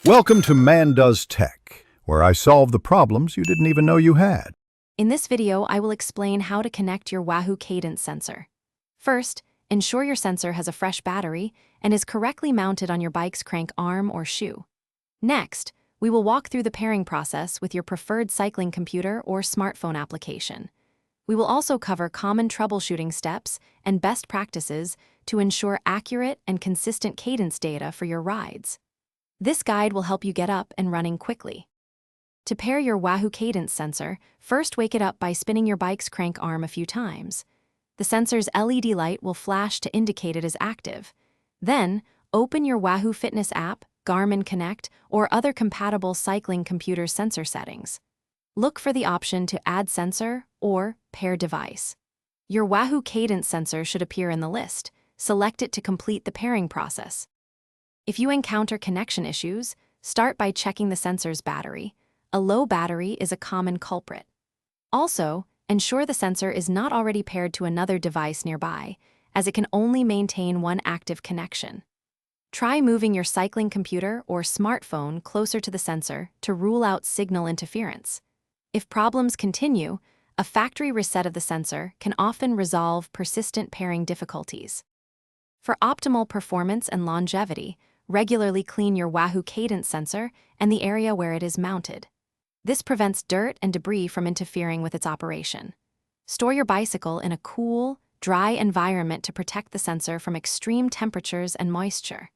Welcome to Man Does Tech, where I solve the problems you didn't even know you had. In this video, I will explain how to connect your Wahoo Cadence sensor. First, ensure your sensor has a fresh battery and is correctly mounted on your bike's crank arm or shoe. Next, we will walk through the pairing process with your preferred cycling computer or smartphone application. We will also cover common troubleshooting steps and best practices to ensure accurate and consistent cadence data for your rides. This guide will help you get up and running quickly. To pair your Wahoo Cadence sensor, first wake it up by spinning your bike's crank arm a few times. The sensor's LED light will flash to indicate it is active. Then, open your Wahoo Fitness app, Garmin Connect, or other compatible cycling computer sensor settings. Look for the option to Add Sensor or Pair Device. Your Wahoo Cadence sensor should appear in the list. Select it to complete the pairing process. If you encounter connection issues, start by checking the sensor's battery. A low battery is a common culprit. Also, ensure the sensor is not already paired to another device nearby, as it can only maintain one active connection. Try moving your cycling computer or smartphone closer to the sensor to rule out signal interference. If problems continue, a factory reset of the sensor can often resolve persistent pairing difficulties. For optimal performance and longevity, regularly clean your Wahoo Cadence sensor and the area where it is mounted. This prevents dirt and debris from interfering with its operation. Store your bicycle in a cool, dry environment to protect the sensor from extreme temperatures and moisture.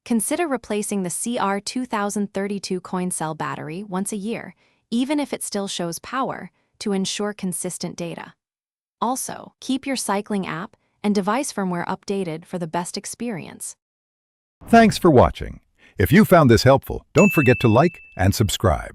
Consider replacing the CR2032 coin cell battery once a year, even if it still shows power, to ensure consistent data. Also, keep your cycling app and device firmware updated for the best experience. Thanks for watching. If you found this helpful, don't forget to like and subscribe.